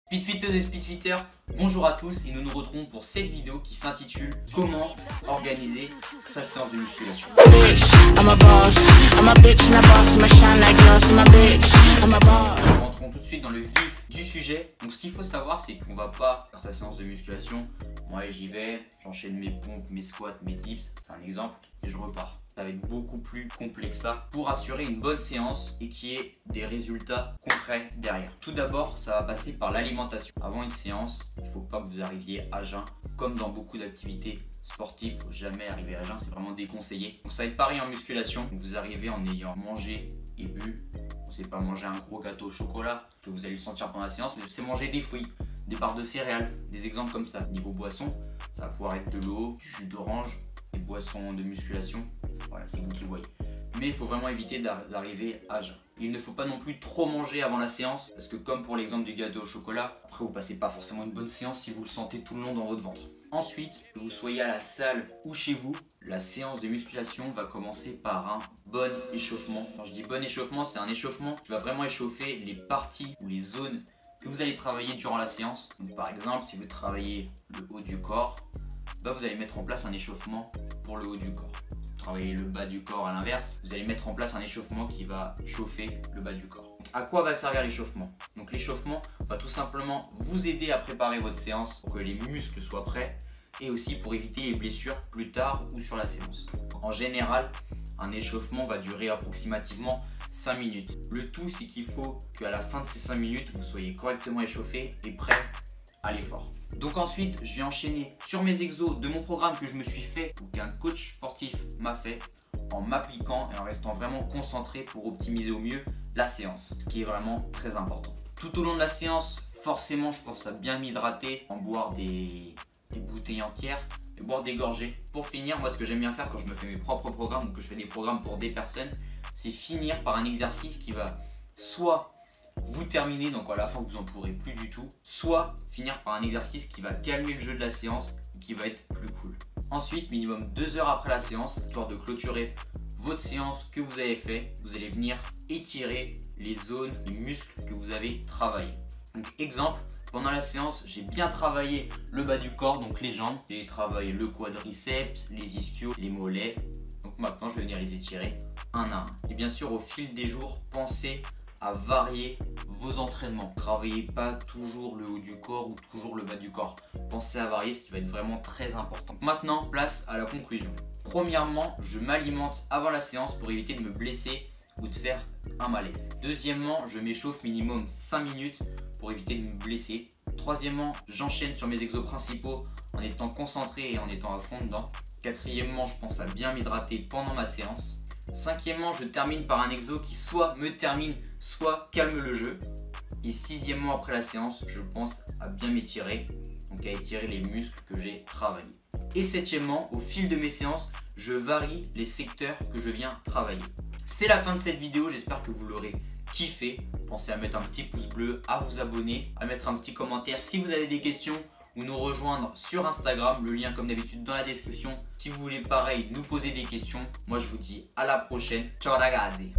Speedfitters et speedfitters, bonjour à tous et nous nous retrouvons pour cette vidéo qui s'intitule Comment organiser sa séance de musculation. Rentrons tout de suite dans le vif du sujet. Donc ce qu'il faut savoir, c'est qu'on va pas faire sa séance de musculation. Moi j'y vais, j'enchaîne mes pompes, mes squats, mes dips, c'est un exemple, et je repars. Ça va être beaucoup plus complexe que ça pour assurer une bonne séance et qu'il y ait des résultats concrets derrière. Tout d'abord, ça va passer par l'alimentation. Avant une séance, il ne faut pas que vous arriviez à jeun. Comme dans beaucoup d'activités sportives, il ne faut jamais arriver à jeun, c'est vraiment déconseillé. Donc ça va être pareil en musculation. Vous arrivez en ayant mangé et bu. C'est pas manger un gros gâteau au chocolat que vous allez le sentir pendant la séance, mais c'est manger des fruits, des barres de céréales, des exemples comme ça. Niveau boisson, ça va pouvoir être de l'eau, du jus d'orange, des boissons de musculation. Voilà, c'est vous qui voyez. Mais il faut vraiment éviter d'arriver à jeun. Il ne faut pas non plus trop manger avant la séance, parce que comme pour l'exemple du gâteau au chocolat, après vous passez pas forcément une bonne séance si vous le sentez tout le long dans votre ventre. Ensuite, que vous soyez à la salle ou chez vous, la séance de musculation va commencer par un bon échauffement. Quand je dis bon échauffement, c'est un échauffement qui va vraiment échauffer les parties ou les zones que vous allez travailler durant la séance. Donc, par exemple, si vous travaillez le haut du corps, vous allez mettre en place un échauffement pour le haut du corps. Travailler le bas du corps à l'inverse, vous allez mettre en place un échauffement qui va chauffer le bas du corps. Donc, à quoi va servir l'échauffement? Donc l'échauffement va tout simplement vous aider à préparer votre séance pour que les muscles soient prêts et aussi pour éviter les blessures plus tard ou sur la séance. En général, un échauffement va durer approximativement 5 minutes. Le tout, c'est qu'il faut qu'à la fin de ces 5 minutes, vous soyez correctement échauffé et prêt à l'effort. Donc ensuite, je vais enchaîner sur mes exos de mon programme que je me suis fait ou qu'un coach sportif m'a fait en m'appliquant et en restant vraiment concentré pour optimiser au mieux la séance, ce qui est vraiment très important. Tout au long de la séance, forcément, je pense à bien m'hydrater, en boire des bouteilles entières et boire des gorgées. Pour finir, moi ce que j'aime bien faire quand je me fais mes propres programmes ou que je fais des programmes pour des personnes, c'est finir par un exercice qui va soit vous terminer, donc à la fin vous en pourrez plus du tout, soit finir par un exercice qui va calmer le jeu de la séance et qui va être plus cool. Ensuite, minimum 2 heures après la séance, histoire de clôturer votre séance que vous avez fait, vous allez venir étirer les zones, les muscles que vous avez travaillés. Donc exemple, pendant la séance, j'ai bien travaillé le bas du corps, donc les jambes, j'ai travaillé le quadriceps, les ischios, les mollets. Donc maintenant, je vais venir les étirer un à un. Et bien sûr, au fil des jours, pensez à varier vos entraînements. Travaillez pas toujours le haut du corps ou toujours le bas du corps. Pensez à varier, ce qui va être vraiment très important. Donc maintenant, place à la conclusion. Premièrement, je m'alimente avant la séance pour éviter de me blesser ou de faire un malaise. Deuxièmement, je m'échauffe minimum 5 minutes pour éviter de me blesser. Troisièmement, j'enchaîne sur mes exos principaux en étant concentré et en étant à fond dedans. Quatrièmement, je pense à bien m'hydrater pendant ma séance. Cinquièmement, je termine par un exo qui soit me termine, soit calme le jeu. Et sixièmement, après la séance, je pense à bien m'étirer, donc à étirer les muscles que j'ai travaillés. Et septièmement, au fil de mes séances, je varie les secteurs que je viens travailler. C'est la fin de cette vidéo, j'espère que vous l'aurez kiffé. Pensez à mettre un petit pouce bleu, à vous abonner, à mettre un petit commentaire si vous avez des questions ou nous rejoindre sur Instagram, le lien comme d'habitude dans la description. Si vous voulez pareil nous poser des questions, moi je vous dis à la prochaine. Ciao ragazzi.